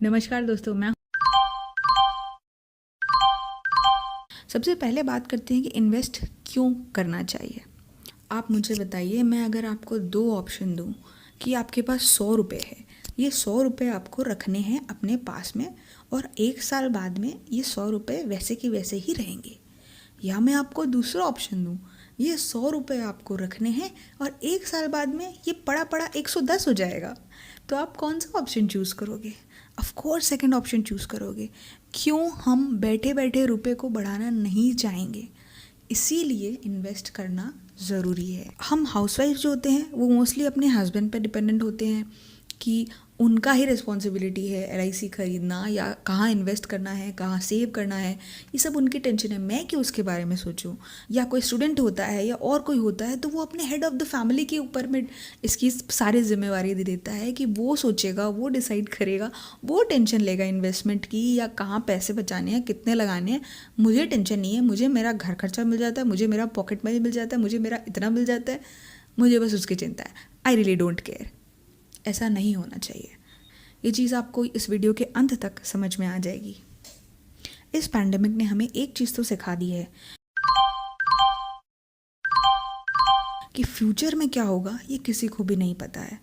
नमस्कार दोस्तों, मैं सबसे पहले बात करते हैं कि इन्वेस्ट क्यों करना चाहिए। आप मुझे बताइए, मैं अगर आपको दो ऑप्शन दूं कि आपके पास 100 रुपये है, ये 100 रुपये आपको रखने हैं अपने पास में और 1 साल बाद में ये 100 रुपये वैसे के वैसे ही रहेंगे, या मैं आपको दूसरा ऑप्शन दूं, ये 100 रुपये आपको रखने हैं और 1 साल बाद में ये पड़ा पड़ा 110 हो जाएगा, तो आप कौन सा ऑप्शन चूज़ करोगे? Of course second option choose करोगे। क्यों? हम बैठे बैठे रुपए को बढ़ाना नहीं चाहेंगे, इसीलिए इन्वेस्ट करना ज़रूरी है। हम हाउसवाइफ जो होते हैं वो मोस्टली अपने हस्बैंड पे डिपेंडेंट होते हैं कि उनका ही रिस्पॉन्सिबिलिटी है LIC खरीदना या कहाँ इन्वेस्ट करना है, कहाँ सेव करना है, ये सब उनकी टेंशन है। मैं क्यों उसके बारे में सोचूं? या कोई स्टूडेंट होता है या और कोई होता है तो वो अपने हेड ऑफ़ द फैमिली के ऊपर में इसकी सारी जिम्मेवारी दे देता है कि वो सोचेगा, वो डिसाइड करेगा, वो टेंशन लेगा इन्वेस्टमेंट की या कहाँ पैसे बचाने हैं, कितने लगाने हैं। मुझे टेंशन नहीं है, मुझे मेरा घर खर्चा मिल जाता है, मुझे मेरा पॉकेट मनी मिल जाता है, मुझे मेरा इतना मिल जाता है, मुझे बस उसकी चिंता है। I really don't care. ऐसा नहीं होना चाहिए। ये चीज़ आपको इस वीडियो के अंत तक समझ में आ जाएगी। इस पैंडेमिक ने हमें एक चीज़ तो सिखा दी है कि फ्यूचर में क्या होगा ये किसी को भी नहीं पता है।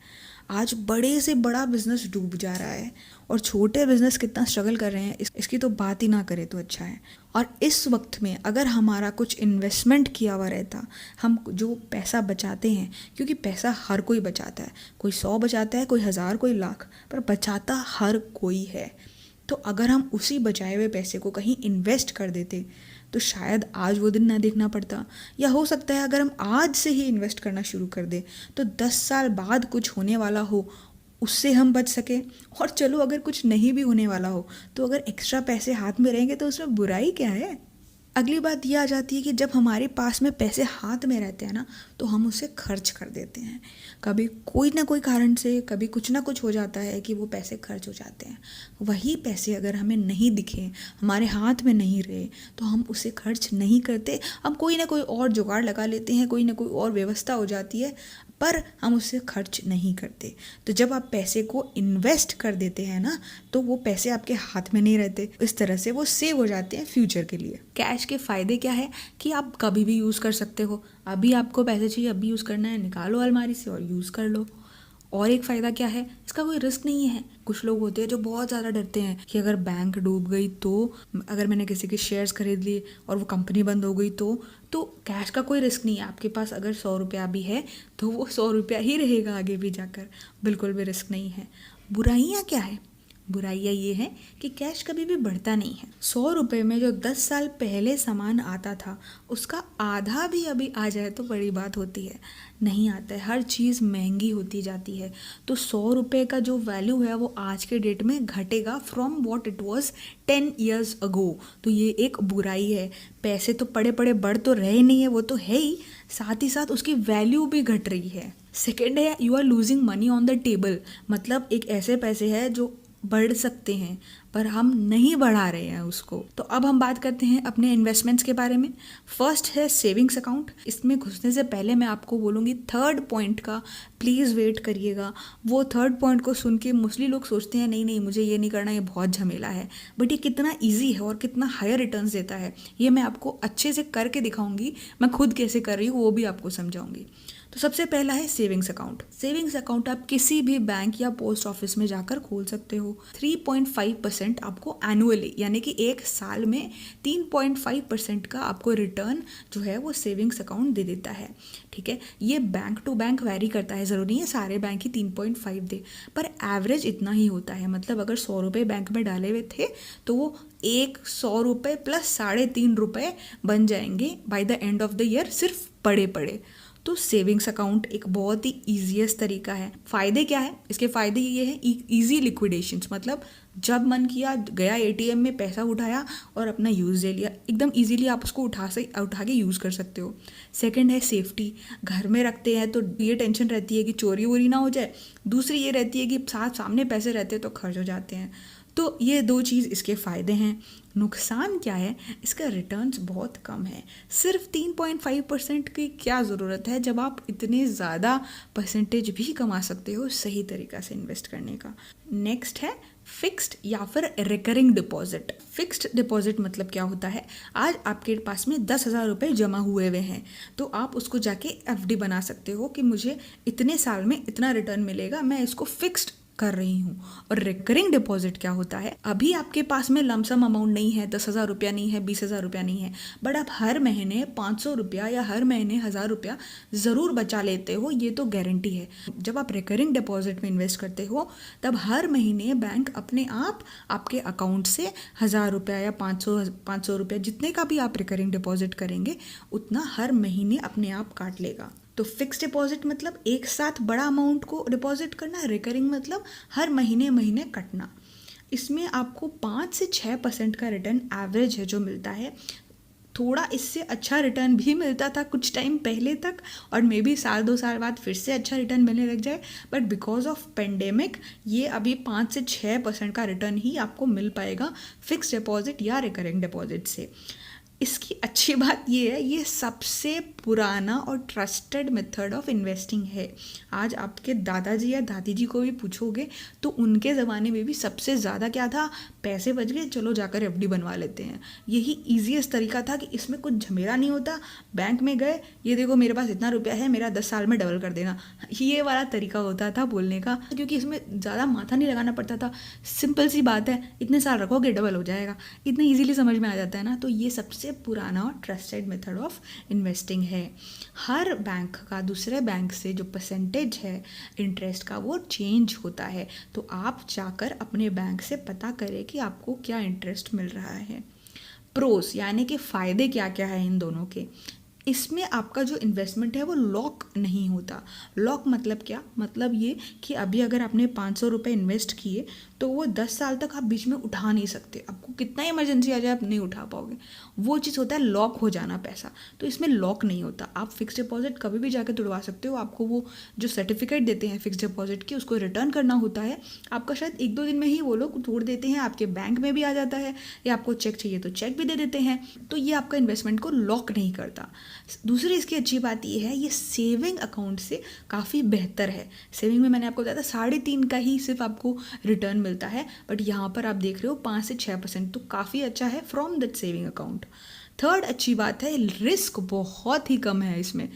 आज बड़े से बड़ा बिजनेस डूब जा रहा है और छोटे बिजनेस कितना स्ट्रगल कर रहे हैं इसकी तो बात ही ना करें तो अच्छा है। और इस वक्त में अगर हमारा कुछ इन्वेस्टमेंट किया हुआ रहता, हम जो पैसा बचाते हैं, क्योंकि पैसा हर कोई बचाता है, कोई 100 बचाता है, कोई 1000, कोई लाख, पर बचाता हर कोई है। तो अगर हम उसी बचाए हुए पैसे को कहीं इन्वेस्ट कर देते तो शायद आज वो दिन ना देखना पड़ता, या हो सकता है अगर हम आज से ही इन्वेस्ट करना शुरू कर दें तो 10 साल बाद कुछ होने वाला हो उससे हम बच सके। और चलो अगर कुछ नहीं भी होने वाला हो तो अगर एक्स्ट्रा पैसे हाथ में रहेंगे तो उसमें बुराई क्या है। अगली बात यह आ जाती है कि जब हमारे पास में पैसे हाथ में रहते हैं ना तो हम उसे खर्च कर देते हैं। कभी कोई ना कोई कारण से कभी कुछ ना कुछ हो जाता है कि वो पैसे खर्च हो जाते हैं। वही पैसे अगर हमें नहीं दिखे, हमारे हाथ में नहीं रहे, तो हम उसे खर्च नहीं करते, हम कोई ना कोई और जुगाड़ लगा लेते हैं, कोई ना कोई और व्यवस्था हो जाती है, पर हम उससे खर्च नहीं करते। तो जब आप पैसे को इन्वेस्ट कर देते हैं ना तो वो पैसे आपके हाथ में नहीं रहते, इस तरह से वो सेव हो जाते हैं फ्यूचर के लिए। कैश के फ़ायदे क्या है कि आप कभी भी यूज़ कर सकते हो। अभी आपको पैसे चाहिए, अभी यूज़ करना है, निकालो अलमारी से और यूज़ कर लो। और एक फ़ायदा क्या है, इसका कोई रिस्क नहीं है। कुछ लोग होते हैं जो बहुत ज़्यादा डरते हैं कि अगर बैंक डूब गई तो, अगर मैंने किसी के शेयर्स खरीद लिए और वो कंपनी बंद हो गई तो कैश का कोई रिस्क नहीं है। आपके पास अगर 100 रुपया भी है तो वो 100 रुपया ही रहेगा आगे भी जाकर, बिल्कुल भी रिस्क नहीं है। बुराइयाँ क्या है? बुराइयाँ ये है कि कैश कभी भी बढ़ता नहीं है। 100 रुपये में जो 10 साल पहले सामान आता था उसका आधा भी अभी आ जाए तो बड़ी बात होती है, नहीं आता है। हर चीज़ महंगी होती जाती है, तो 100 रुपये का जो वैल्यू है वो आज के डेट में घटेगा from what it was 10 years ago. तो ये एक बुराई है। पैसे तो पड़े पड़े बढ़ तो रहे नहीं है, वो तो है ही, साथ ही साथ उसकी वैल्यू भी घट रही है। सेकेंड है, you are losing money on the table. मतलब एक ऐसे पैसे हैं जो बढ़ सकते हैं पर हम नहीं बढ़ा रहे हैं उसको। तो अब हम बात करते हैं अपने इन्वेस्टमेंट्स के बारे में। फर्स्ट है सेविंग्स अकाउंट। इसमें घुसने से पहले मैं आपको बोलूँगी थर्ड पॉइंट का प्लीज़ वेट करिएगा। वो थर्ड पॉइंट को सुन के मोस्टली लोग सोचते हैं नहीं नहीं मुझे ये नहीं करना, ये बहुत झमेला है, बट ये कितना ईजी है और कितना हायर रिटर्न्स देता है ये मैं आपको अच्छे से करके दिखाऊंगी। मैं खुद कैसे कर रही हूँ वो भी आपको समझाऊंगी। तो सबसे पहला है सेविंग्स अकाउंट। सेविंग्स अकाउंट आप किसी भी बैंक या पोस्ट ऑफिस में जाकर खोल सकते हो। 3.5% आपको एनुअली, यानी कि एक साल में 3.5% का आपको रिटर्न जो है वो सेविंग्स अकाउंट दे देता है। ठीक है, ये बैंक टू बैंक वैरी करता है, ज़रूरी नहीं है सारे बैंक ही 3.5 दे, पर एवरेज इतना ही होता है। मतलब अगर 100 रुपये बैंक में डाले हुए थे तो वो 100 रुपये प्लस 3.5 रुपये बन जाएंगे by the end of the year, सिर्फ पड़े पड़े। तो सेविंग्स अकाउंट एक बहुत ही ईजीएस्ट तरीका है। फ़ायदे क्या है इसके? फ़ायदे ये है ईजी लिक्विडेशंस, मतलब जब मन किया गया ATM में पैसा उठाया और अपना यूज़ ले लिया, एकदम इजीली आप उसको उठा के यूज़ कर सकते हो। सेकंड है सेफ्टी। घर में रखते हैं तो ये टेंशन रहती है कि चोरी वोरी ना हो जाए। दूसरी ये रहती है कि सामने पैसे रहते हैं तो खर्च हो जाते हैं। तो ये दो चीज़ इसके फ़ायदे हैं। नुकसान क्या है, इसका रिटर्न्स बहुत कम है। सिर्फ 3.5% की क्या ज़रूरत है जब आप इतने ज़्यादा परसेंटेज भी कमा सकते हो सही तरीक़ा से इन्वेस्ट करने का। नेक्स्ट है फिक्स्ड या फिर रिकरिंग डिपॉजिट। फिक्स्ड डिपॉजिट मतलब क्या होता है, आज आपके पास में 10,000 रुपये जमा हुए हुए हैं, तो आप उसको जाके एफडी बना सकते हो कि मुझे इतने साल में इतना रिटर्न मिलेगा, मैं इसको फिक्स्ड कर रही हूँ। और रिकरिंग डिपॉजिट क्या होता है, अभी आपके पास में लमसम अमाउंट नहीं है, 10,000 रुपया नहीं है, 20,000 रुपया नहीं है, बट आप हर महीने 500 रुपया या हर महीने 1,000 रुपया ज़रूर बचा लेते हो, ये तो गारंटी है। जब आप रिकरिंग डिपॉजिट में इन्वेस्ट करते हो तब हर महीने बैंक अपने आप आपके अकाउंट से 1,000 रुपया या 500 रुपया, जितने का भी आप रिकरिंग डिपॉजिट करेंगे उतना हर महीने अपने आप काट लेगा। तो फिक्स डिपॉजिट मतलब एक साथ बड़ा अमाउंट को डिपॉजिट करना, रिकरिंग मतलब हर महीने महीने कटना। इसमें आपको 5 से 6% का रिटर्न एवरेज है जो मिलता है। थोड़ा इससे अच्छा रिटर्न भी मिलता था कुछ टाइम पहले तक, और मे बी 1-2 साल बाद फिर से अच्छा रिटर्न मिलने लग जाए, बट बिकॉज ऑफ पेंडेमिक ये अभी 5 से 6% का रिटर्न ही आपको मिल पाएगा फिक्स डिपॉजिट या रिकरिंग डिपॉजिट से। इसकी अच्छी बात ये है, ये सबसे पुराना और ट्रस्टेड मेथड ऑफ इन्वेस्टिंग है। आज आपके दादाजी या दादी जी को भी पूछोगे तो उनके ज़माने में भी सबसे ज़्यादा क्या था, पैसे बच गए चलो जाकर एफडी बनवा लेते हैं। यही ईजीएस्ट तरीका था कि इसमें कुछ झमेला नहीं होता, बैंक में गए, ये देखो मेरे पास इतना रुपया है, मेरा 10 साल में डबल कर देना, ये वाला तरीका होता था बोलने का, क्योंकि इसमें ज़्यादा माथा नहीं लगाना पड़ता था। सिंपल सी बात है, इतने साल रखोगे डबल हो जाएगा, इतना ईजीली समझ में आ जाता है ना। तो ये सबसे पुराना और ट्रस्टेड मेथड ऑफ इन्वेस्टिंग है। हर बैंक का दूसरे बैंक से जो परसेंटेज है इंटरेस्ट का वो चेंज होता है, तो आप जाकर अपने बैंक से पता करें कि आपको क्या इंटरेस्ट मिल रहा है। प्रोस यानी कि फ़ायदे क्या क्या है इन दोनों के, इसमें आपका जो इन्वेस्टमेंट है वो लॉक नहीं होता। लॉक मतलब क्या, मतलब ये कि अभी अगर आपने 500 रुपये इन्वेस्ट किए तो वो 10 साल तक आप बीच में उठा नहीं सकते, आपको कितना इमरजेंसी आ जाए आप नहीं उठा पाओगे, वो चीज़ होता है लॉक हो जाना पैसा। तो इसमें लॉक नहीं होता, आप फिक्स डिपॉजिट कभी भी जाकर तुड़वा सकते हो। आपको वो जो सर्टिफिकेट देते हैं फिक्स डिपॉजिट की उसको रिटर्न करना होता है, आपका शायद 1-2 दिन में ही वो लोग तोड़ देते हैं, आपके बैंक में भी आ जाता है, या आपको चेक चाहिए तो चेक भी दे देते हैं। तो ये आपका इन्वेस्टमेंट को लॉक नहीं करता। दूसरी इसकी अच्छी बात ये है, ये सेविंग अकाउंट से काफ़ी बेहतर है। सेविंग में मैंने आपको बताया था 3.5 का ही सिर्फ आपको रिटर्न मिलता है, बट यहाँ पर आप देख रहे हो 5 से 6%, तो काफ़ी अच्छा है from that saving account. Third अच्छी बात है, रिस्क बहुत ही कम है इसमें।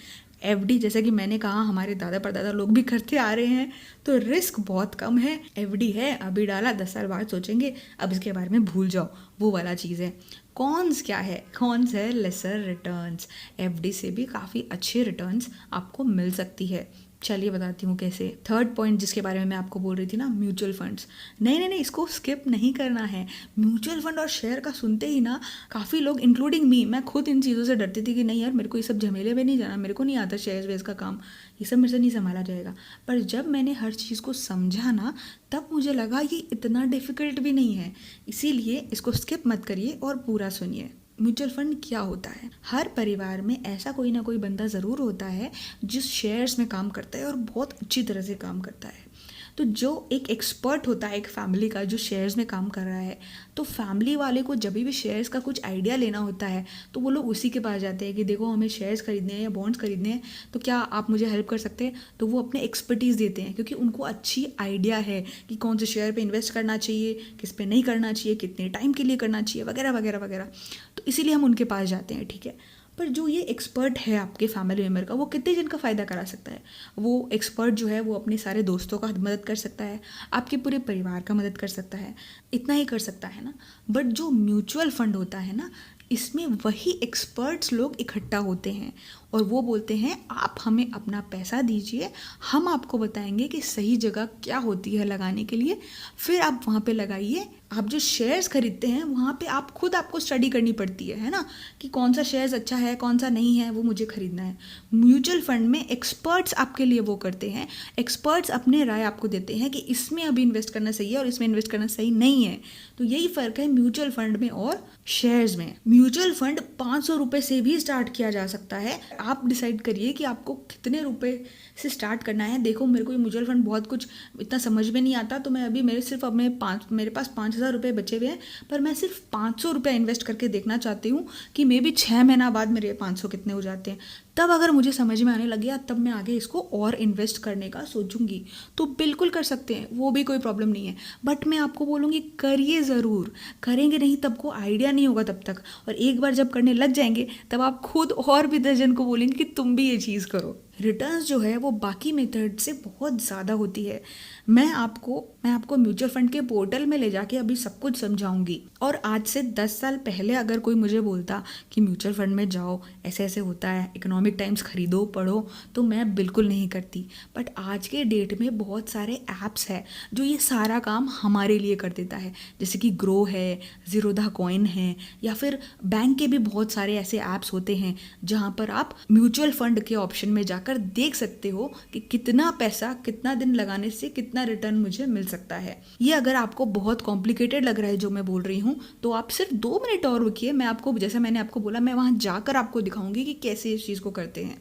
एफडी जैसे कि मैंने कहा हमारे दादा परदादा लोग भी करते आ रहे हैं, तो रिस्क बहुत कम है। एफडी है, अभी डाला 10 साल बाद सोचेंगे अब इसके बारे में भूल जाओ, वो वाला चीज़ है। कॉन्स क्या है, कॉन्स है लेसर रिटर्न्स। एफडी से भी काफ़ी अच्छे रिटर्न्स आपको मिल सकती है। चलिए बताती हूँ कैसे। थर्ड पॉइंट जिसके बारे में मैं आपको बोल रही थी ना, म्यूचुअल फंड्स। नहीं, इसको स्किप नहीं करना है। म्यूचुअल फंड और शेयर का सुनते ही ना काफ़ी लोग इंक्लूडिंग मी, मैं खुद इन चीज़ों से डरती थी कि नहीं यार मेरे को ये सब झमेले में नहीं जाना, मेरे को नहीं आता शेयर वेयर का काम, ये सब मेरे से नहीं संभाला जाएगा। पर जब मैंने हर चीज़ को समझा ना, तब मुझे लगा ये इतना डिफ़िकल्ट भी नहीं है। इसीलिए इसको स्किप मत करिए और पूरा सुनिए। म्यूचुअल फंड क्या होता है, हर परिवार में ऐसा कोई ना कोई बंदा ज़रूर होता है जिस शेयर्स में काम करता है और बहुत अच्छी तरह से काम करता है। तो जो एक एक्सपर्ट होता है एक फैमिली का जो शेयर्स में काम कर रहा है, तो फैमिली वाले को जब भी शेयर्स का कुछ आइडिया लेना होता है तो वो लोग उसी के पास जाते हैं कि देखो हमें शेयर्स खरीदने हैं या बॉन्ड्स खरीदने हैं, तो क्या आप मुझे हेल्प कर सकते हैं। तो वो अपने एक्सपर्टीज़ देते हैं क्योंकि उनको अच्छी आइडिया है कि कौन से शेयर पे इन्वेस्ट करना चाहिए, किस पे नहीं करना चाहिए, कितने टाइम के लिए करना चाहिए, वगैरह वगैरह वगैरह। तो इसीलिए हम उनके पास जाते हैं, ठीक है। पर जो ये एक्सपर्ट है आपके फैमिली मेम्बर का, वो कितने जन का फ़ायदा करा सकता है। वो एक्सपर्ट जो है वो अपने सारे दोस्तों का मदद कर सकता है, आपके पूरे परिवार का मदद कर सकता है, इतना ही कर सकता है ना। बट जो म्यूचुअल फंड होता है ना, इसमें वही एक्सपर्ट्स लोग इकट्ठा होते हैं और वो बोलते हैं आप हमें अपना पैसा दीजिए, हम आपको बताएंगे कि सही जगह क्या होती है लगाने के लिए, फिर आप वहाँ पे लगाइए। आप जो शेयर्स खरीदते हैं वहाँ पे आप खुद आपको स्टडी करनी पड़ती है ना, कि कौन सा शेयर्स अच्छा है कौन सा नहीं है, वो मुझे खरीदना है। म्यूचुअल फंड में एक्सपर्ट्स आपके लिए वो करते हैं, एक्सपर्ट्स अपने राय आपको देते हैं कि इसमें अभी इन्वेस्ट करना सही है और इसमें इन्वेस्ट करना सही नहीं है। तो यही फ़र्क है म्यूचुअल फंड में और शेयर्स में। म्यूचुअल फंड 500 रुपये से भी स्टार्ट किया जा सकता है। आप डिसाइड करिए कि आपको कितने रुपए से स्टार्ट करना है। देखो मेरे को ये म्यूचुअल फंड बहुत कुछ इतना समझ में नहीं आता, तो मैं अभी मेरे पास 5,000 रुपये बचे हुए हैं, पर मैं सिर्फ 500 रुपये इन्वेस्ट करके देखना चाहती हूँ कि मे बी 6 महीना बाद मेरे 500 कितने हो जाते हैं। तब अगर मुझे समझ में आने लग गया तब मैं आगे इसको और इन्वेस्ट करने का सोचूंगी। तो बिल्कुल कर सकते हैं, वो भी कोई प्रॉब्लम नहीं है। बट मैं आपको बोलूँगी करिए ज़रूर, करेंगे नहीं तब को आइडिया नहीं होगा तब तक, और एक बार जब करने लग जाएंगे तब आप खुद और भी 10 जन को बोलेंगे कि तुम भी ये चीज़ करो। रिटर्न्स जो है वो बाकी मेथड से बहुत ज़्यादा होती है। मैं आपको म्यूचुअल फंड के पोर्टल में ले जाके अभी सब कुछ समझाऊंगी। और आज से 10 साल पहले अगर कोई मुझे बोलता कि म्यूचुअल फंड में जाओ, ऐसे ऐसे होता है, इकोनॉमिक टाइम्स खरीदो पढ़ो, तो मैं बिल्कुल नहीं करती। बट आज के डेट में बहुत सारे ऐप्स है जो ये सारा काम हमारे लिए कर देता है, जैसे कि ग्रो है, ज़ीरोधा कॉइन है, या फिर बैंक के भी बहुत सारे ऐसे ऐप्स होते हैं जहाँ पर आप म्यूचुअल फंड के ऑप्शन में जाकर देख सकते हो कि कितना पैसा कितना दिन लगाने से कितना रिटर्न मुझे मिल सकता है। ये अगर आपको बहुत कॉम्प्लिकेटेड लग रहा है जो मैं बोल रही हूँ, तो आप सिर्फ 2 मिनट और रुकिए, मैं आपको, जैसे मैंने आपको बोला, मैं वहाँ जाकर आपको दिखाऊंगी कि कैसे इस चीज़ को करते हैं।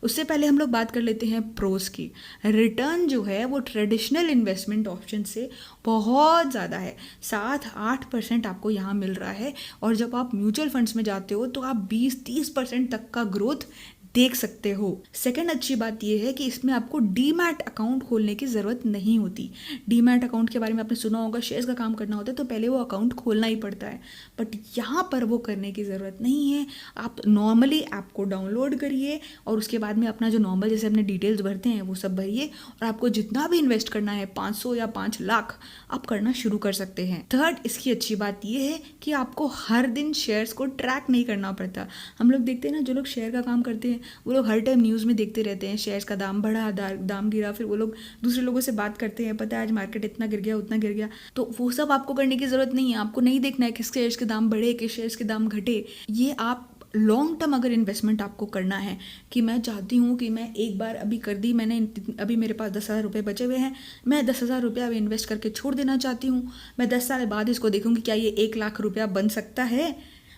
उससे पहले हम लोग बात कर लेते हैं प्रोस की। रिटर्न जो है वो ट्रेडिशनल इन्वेस्टमेंट ऑप्शन से बहुत ज़्यादा है, 7-8% आपको यहाँ मिल रहा है। और जब आप म्यूचुअल फंड्स में जाते हो तो आप 20-30% तक का ग्रोथ देख सकते हो। सेकंड अच्छी बात यह है कि इसमें आपको डीमैट अकाउंट खोलने की ज़रूरत नहीं होती। डीमैट अकाउंट के बारे में आपने सुना होगा, शेयर्स का काम करना होता है तो पहले वो अकाउंट खोलना ही पड़ता है, बट यहाँ पर वो करने की ज़रूरत नहीं है। आप नॉर्मली ऐप को डाउनलोड करिए और उसके बाद में अपना जो नॉर्मल जैसे अपने डिटेल्स भरते हैं वो सब भरिए, और आपको जितना भी इन्वेस्ट करना है 500 या 5 लाख आप करना शुरू कर सकते हैं। थर्ड इसकी अच्छी बात यह है कि आपको हर दिन शेयर्स को ट्रैक नहीं करना पड़ता। हम लोग देखते हैं ना, जो लोग शेयर का काम करते हैं वो लोग हर टाइम न्यूज़ में देखते रहते हैं, शेयर्स का दाम बढ़ा, दाम गिरा, फिर वो लोग दूसरे लोगों से बात करते हैं, पता है आज मार्केट इतना गिर गया उतना गिर गया। तो वो सब आपको करने की ज़रूरत नहीं है। आपको नहीं देखना है किस शेयर्स के दाम बढ़े किस शेयर्स के दाम घटे। ये आप लॉन्ग टर्म अगर इन्वेस्टमेंट आपको करना है कि मैं चाहती हूँ कि मैं एक बार अभी कर दी मैंने, अभी मेरे पास 10,000 रुपये बचे हुए हैं, मैं 10,000 रुपया अभी इन्वेस्ट करके छोड़ देना चाहती हूँ, मैं 10 साल बाद इसको देखूँगी क्या ये 1 लाख रुपया बन सकता है।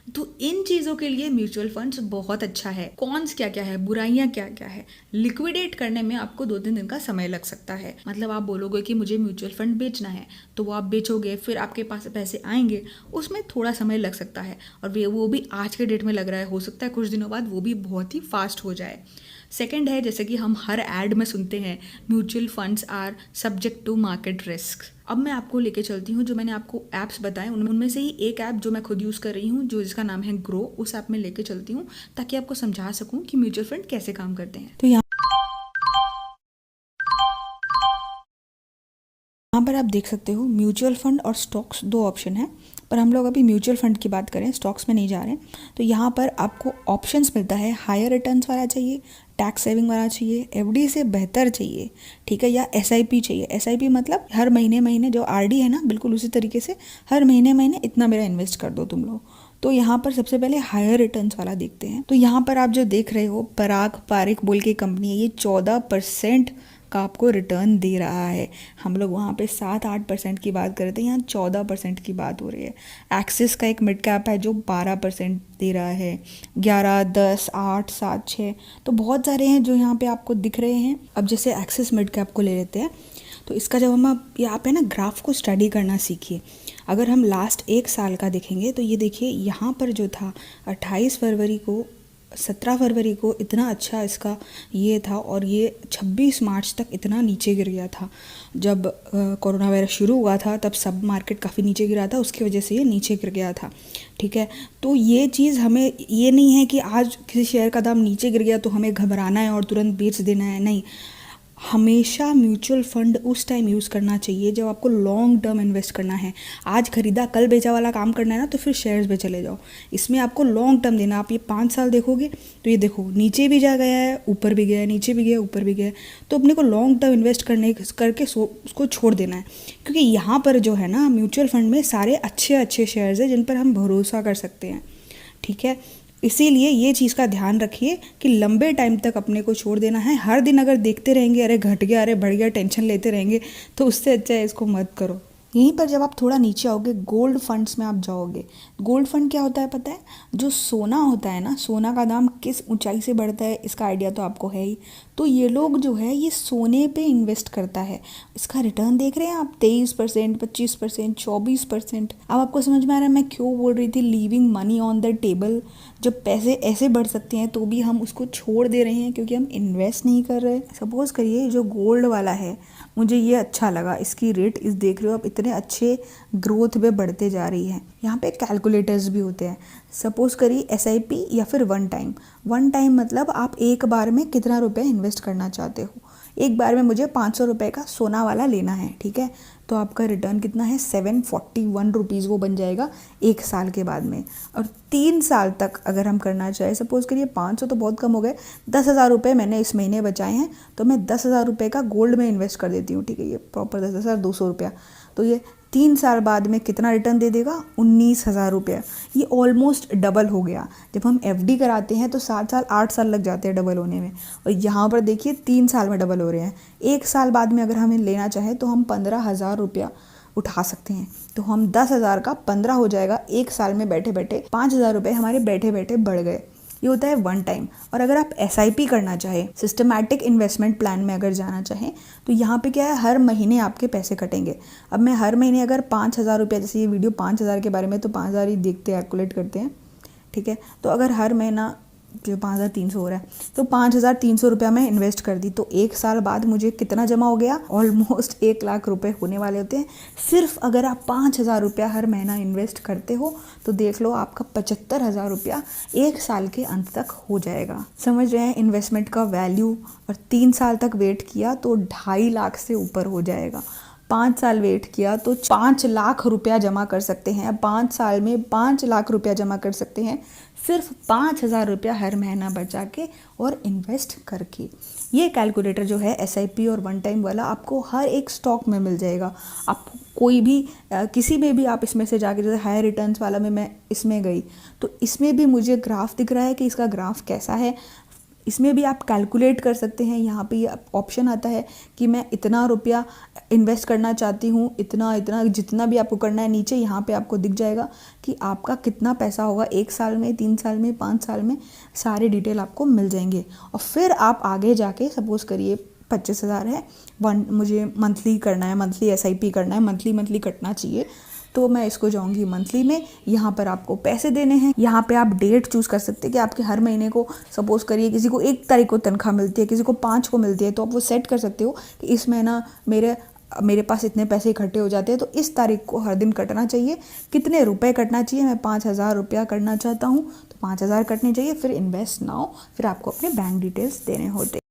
तो इन चीज़ों के लिए म्यूचुअल फंड्स बहुत अच्छा है। कॉन्स क्या क्या है, बुराइयां क्या क्या है, लिक्विडेट करने में आपको 2-3 दिन का समय लग सकता है। मतलब आप बोलोगे कि मुझे म्यूचुअल फंड बेचना है, तो वो आप बेचोगे, फिर आपके पास पैसे आएंगे, उसमें थोड़ा समय लग सकता है, और वो भी आज के डेट में लग रहा है, हो सकता है कुछ दिनों बाद वो भी बहुत ही फास्ट हो जाए। सेकंड है, जैसे कि हम हर ऐड में सुनते हैं, mutual funds are subject to market risk. अब मैं आपको लेके चलती हूँ, जो मैंने आपको ऐप्स बताए उनमें से ही एक ऐप जो मैं खुद यूज़ कर रही हूँ, जो जिसका नाम है ग्रो, उस ऐप में लेके चलती हूँ ताकि आपको समझा सकूँ कि म्यूचुअल फंड कैसे काम करते हैं। तो यहाँ पर आप देख सकते हो म्यूचुअल फंड और स्टॉक्स 2 ऑप्शन है, पर हम लोग अभी म्यूचुअल फंड की बात करें, स्टॉक्स में नहीं जा रहे हैं। तो यहाँ पर आपको ऑप्शंस मिलता है, हायर रिटर्न्स वाला चाहिए, टैक्स सेविंग वाला चाहिए, एफडी से बेहतर चाहिए, ठीक है, या एसआईपी चाहिए। एसआईपी मतलब हर महीने जो आरडी है ना, बिल्कुल उसी तरीके से हर महीने इतना मेरा इन्वेस्ट कर दो तुम लोग। तो यहाँ पर सबसे पहले हायर रिटर्न्स वाला देखते हैं। तो यहाँ पर आप जो देख रहे हो, पराग पारिक बोल के कंपनी है, ये 14% का आपको रिटर्न दे रहा है। हम लोग वहाँ पे 7-8% की बात कर रहे थे, यहाँ 14% की बात हो रही है। एक्सिस का एक मिड कैप है जो 12% दे रहा है, 11, 10, 8, 7, 6, तो बहुत सारे हैं जो यहाँ पे आपको दिख रहे हैं। अब जैसे एक्सिस मिड कैप को ले लेते हैं, तो इसका जब हम यहाँ पे ना ग्राफ को स्टडी करना सीखिए। अगर हम लास्ट 1 साल का देखेंगे तो ये देखिए, यहाँ पर जो था 28 फरवरी को, 17 फरवरी को इतना अच्छा इसका ये था, और ये 26 मार्च तक इतना नीचे गिर गया था। जब कोरोना वायरस शुरू हुआ था तब सब मार्केट काफ़ी नीचे गिरा था, उसकी वजह से ये नीचे गिर गया था, ठीक है। तो ये चीज़ हमें ये नहीं है कि आज किसी शेयर का दाम नीचे गिर गया तो हमें घबराना है और तुरंत बेच देना है, नहीं। हमेशा म्यूचुअल फंड उस टाइम यूज़ करना चाहिए जब आपको लॉन्ग टर्म इन्वेस्ट करना है। आज खरीदा कल बेचा वाला काम करना है ना, तो फिर शेयर्स पे चले जाओ। इसमें आपको लॉन्ग टर्म देना। आप ये 5 साल देखोगे तो ये देखो नीचे भी जा गया है, ऊपर भी गया है, नीचे भी गया, ऊपर भी गया है। तो अपने को लॉन्ग टर्म इन्वेस्ट करके उसको छोड़ देना है, क्योंकि यहाँ पर जो है ना म्यूचुअल फंड में सारे अच्छे शेयर्स हैं जिन पर हम भरोसा कर सकते हैं, ठीक है। इसीलिए ये चीज़ का ध्यान रखिए कि लंबे टाइम तक अपने को छोड़ देना है। हर दिन अगर देखते रहेंगे अरे घट गया, अरे बढ़ गया, टेंशन लेते रहेंगे, तो उससे अच्छा है इसको मत करो। यहीं पर जब आप थोड़ा नीचे आओगे गोल्ड फंड्स में आप जाओगे। गोल्ड फंड क्या होता है पता है? जो सोना होता है ना, सोना का दाम किस ऊंचाई से बढ़ता है इसका आइडिया तो आपको है ही। तो ये लोग जो है ये सोने पे इन्वेस्ट करता है। इसका रिटर्न देख रहे हैं आप, 23%, 25%, 24%। अब आपको समझ में आ रहा है मैं क्यों बोल रही थी leaving money on the table. जब पैसे ऐसे बढ़ सकते हैं तो भी हम उसको छोड़ दे रहे हैं क्योंकि हम इन्वेस्ट नहीं कर रहे। सपोज करिए जो गोल्ड वाला है, मुझे ये अच्छा लगा, इसकी रेट इस देख रहे हो आप इतने अच्छे ग्रोथ में बढ़ते जा रही है। यहाँ पे कैलकुलेटर्स भी होते हैं। सपोज करिए SIP या फिर वन टाइम। वन टाइम मतलब आप एक बार में कितना रुपए इन्वेस्ट करना चाहते हो। एक बार में मुझे 500 रुपये का सोना वाला लेना है, ठीक है, तो आपका रिटर्न कितना है 741 रुपीज़ वो बन जाएगा एक साल के बाद में। और 3 साल तक अगर हम करना चाहें, सपोज करिए 500 तो बहुत कम हो गए, 10,000 रुपये मैंने इस महीने बचाए हैं तो मैं 10,000 रुपये का गोल्ड में इन्वेस्ट कर देती हूँ, ठीक है, ये प्रॉपर 10,200 रुपया। तो ये 3 साल बाद में कितना रिटर्न दे देगा? 19,000 रुपये। ये ऑलमोस्ट डबल हो गया। जब हम FD कराते हैं तो 7 साल 8 साल लग जाते हैं डबल होने में, और यहाँ पर देखिए 3 साल में डबल हो रहे हैं। एक साल बाद में अगर हमें लेना चाहे तो हम 15,000 रुपया उठा सकते हैं। तो हम 10,000 का 15 हो जाएगा एक साल में बैठे बैठे। 5,000 रुपये हमारे बैठे बैठे बढ़ गए। ये होता है वन टाइम। और अगर आप SIP करना चाहें, सिस्टमैटिक इन्वेस्टमेंट प्लान में अगर जाना चाहें, तो यहाँ पे क्या है, हर महीने आपके पैसे कटेंगे। अब मैं हर महीने अगर 5,000 रुपया, जैसे ये वीडियो 5,000 के बारे में, तो 5,000 ही देखते कैलकुलेट करते हैं, ठीक है। तो अगर हर महीना जो 5,300 हो रहा है, तो 5,300 रुपया मैं इन्वेस्ट कर दी, तो एक साल बाद मुझे कितना जमा हो गया? ऑलमोस्ट 1 लाख रुपए होने वाले होते हैं। सिर्फ अगर आप 5,000 रुपया हर महीना इन्वेस्ट करते हो तो देख लो आपका 75,000 रुपया एक साल के अंत तक हो जाएगा। समझ रहे हैं इन्वेस्टमेंट का वैल्यू? और 3 साल तक वेट किया तो 2.5 लाख से ऊपर हो जाएगा। 5 साल वेट किया तो 5 लाख रुपया जमा कर सकते हैं। 5 साल में 5 लाख रुपया जमा कर सकते हैं, सिर्फ 5,000 रुपया हर महीना बचा के और इन्वेस्ट करके। ये कैलकुलेटर जो है SIP और वन टाइम वाला आपको हर एक स्टॉक में मिल जाएगा। आप कोई भी किसी में भी आप इसमें से जाके, जैसे हाई रिटर्न्स वाला में मैं इसमें गई तो इसमें भी मुझे ग्राफ दिख रहा है कि इसका ग्राफ कैसा है। इसमें भी आप कैलकुलेट कर सकते हैं। यहाँ पे ये ऑप्शन आता है कि मैं इतना रुपया इन्वेस्ट करना चाहती हूँ, इतना इतना जितना भी आपको करना है, नीचे यहाँ पे आपको दिख जाएगा कि आपका कितना पैसा होगा 1 साल में, 3 साल में, 5 साल में, सारे डिटेल आपको मिल जाएंगे। और फिर आप आगे जाके सपोज करिए 25,000 है, मुझे मंथली करना है, मंथली SIP करना है, मंथली कटना चाहिए, तो मैं इसको जाऊंगी मंथली में। यहाँ पर आपको पैसे देने हैं। यहाँ पे आप डेट चूज़ कर सकते हैं कि आपके हर महीने को, सपोज करिए किसी को 1 तारीख को तनख्वाह मिलती है, किसी को 5 को मिलती है, तो आप वो सेट कर सकते हो कि इस महीना मेरे पास इतने पैसे इकट्ठे हो जाते हैं तो इस तारीख को हर दिन कटना चाहिए। कितने रुपए कटना चाहिए? मैं 5,000 रुपया करना चाहता हूँ तो 5,000 कटने चाहिए। फिर इन्वेस्ट नाउ, फिर आपको अपने बैंक डिटेल्स देने होते हैं।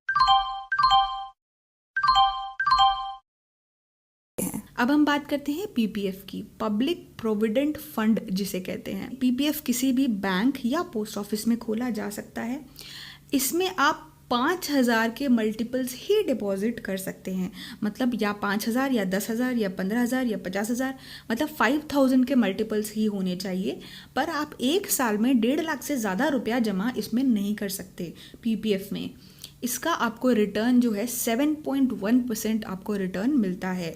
अब हम बात करते हैं PPF की, पब्लिक प्रोविडेंट फंड जिसे कहते हैं। PPF किसी भी बैंक या पोस्ट ऑफिस में खोला जा सकता है। इसमें आप 5,000 के मल्टीपल्स ही डिपॉजिट कर सकते हैं। मतलब या 5,000 या 10,000 या 15,000 या 50,000, मतलब 5,000 के मल्टीपल्स ही होने चाहिए। पर आप एक साल में 1.5 लाख से ज़्यादा रुपया जमा इसमें नहीं कर सकते PPF में। इसका आपको रिटर्न जो है 7.1% आपको रिटर्न मिलता है।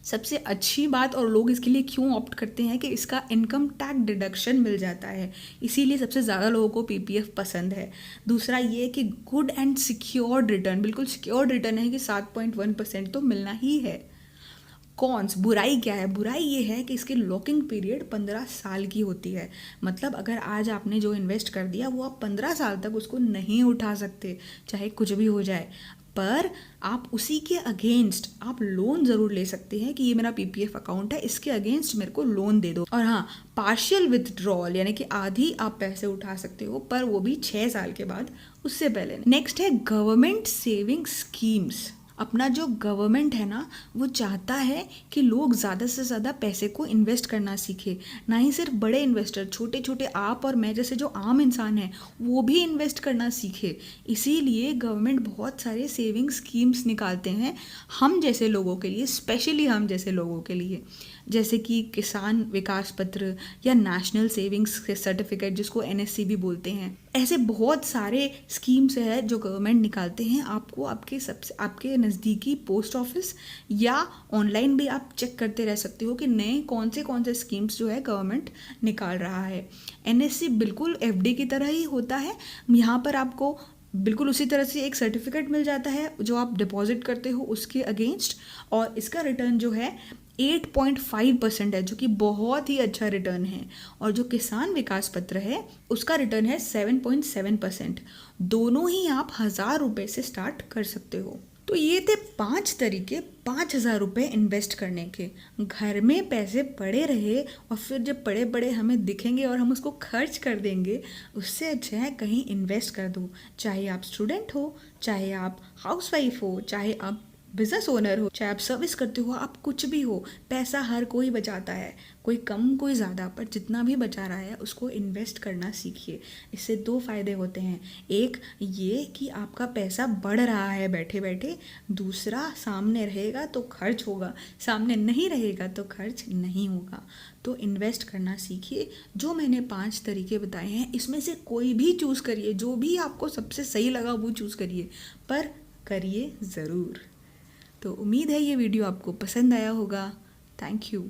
सबसे अच्छी बात, और लोग इसके लिए क्यों ऑप्ट करते हैं, कि इसका इनकम टैक्स डिडक्शन मिल जाता है, इसीलिए सबसे ज़्यादा लोगों को PPF पसंद है। दूसरा ये कि गुड एंड सिक्योर्ड रिटर्न, बिल्कुल सिक्योर्ड रिटर्न है कि 7.1% तो मिलना ही है। कॉन्स, बुराई क्या है? बुराई ये है कि इसकी लॉकिंग पीरियड 15 साल की होती है। मतलब अगर आज आपने जो इन्वेस्ट कर दिया वो आप 15 साल तक उसको नहीं उठा सकते, चाहे कुछ भी हो जाए। पर आप उसी के अगेंस्ट आप लोन ज़रूर ले सकते हैं कि ये मेरा PPF अकाउंट है, इसके अगेंस्ट मेरे को लोन दे दो। और हाँ, पार्शियल विथड्रॉल यानी कि आधी आप पैसे उठा सकते हो, पर वो भी 6 साल के बाद, उससे पहले। नेक्स्ट है गवर्नमेंट सेविंग स्कीम्स। अपना जो गवर्नमेंट है ना, वो चाहता है कि लोग ज़्यादा से ज़्यादा पैसे को इन्वेस्ट करना सीखे। ना ही सिर्फ बड़े इन्वेस्टर, छोटे छोटे आप और मैं जैसे जो आम इंसान हैं वो भी इन्वेस्ट करना सीखे। इसीलिए गवर्नमेंट बहुत सारे सेविंग स्कीम्स निकालते हैं हम जैसे लोगों के लिए, स्पेशली हम जैसे लोगों के लिए, जैसे कि किसान विकास पत्र या नेशनल सेविंग्स सर्टिफिकेट जिसको NSC भी बोलते हैं। ऐसे बहुत सारे स्कीम्स है जो गवर्नमेंट निकालते हैं। आपको आपके नज़दीकी पोस्ट ऑफिस या ऑनलाइन भी आप चेक करते रह सकते हो कि नए कौन से स्कीम्स जो है गवर्नमेंट निकाल रहा है। एनएससी बिल्कुल एफडी की तरह ही होता है। यहाँ पर आपको बिल्कुल उसी तरह से एक सर्टिफिकेट मिल जाता है जो आप डिपॉजिट करते हो उसके अगेंस्ट, और इसका रिटर्न जो है 8.5% है, जो कि बहुत ही अच्छा रिटर्न है। और जो किसान विकास पत्र है उसका रिटर्न है 7.7%। दोनों ही आप 1,000 रुपये से स्टार्ट कर सकते हो। तो ये थे 5 तरीके 5,000 रुपये इन्वेस्ट करने के। घर में पैसे पड़े रहे और फिर जब पड़े पड़े हमें दिखेंगे और हम उसको खर्च कर देंगे, उससे अच्छा है कहीं इन्वेस्ट कर दो। चाहे आप स्टूडेंट हो, चाहे आप हाउसवाइफ हो, चाहे आप बिजनेस ओनर हो, चाहे आप सर्विस करते हो, आप कुछ भी हो, पैसा हर कोई बचाता है, कोई कम कोई ज़्यादा, पर जितना भी बचा रहा है उसको इन्वेस्ट करना सीखिए। इससे 2 फ़ायदे होते हैं। एक ये कि आपका पैसा बढ़ रहा है बैठे बैठे, दूसरा सामने रहेगा तो खर्च होगा, सामने नहीं रहेगा तो खर्च नहीं होगा। तो इन्वेस्ट करना सीखिए। जो मैंने 5 तरीके बताए हैं इसमें से कोई भी चूज़ करिए, जो भी आपको सबसे सही लगा वो चूज़ करिए, पर करिए ज़रूर। तो उम्मीद है ये वीडियो आपको पसंद आया होगा। Thank you.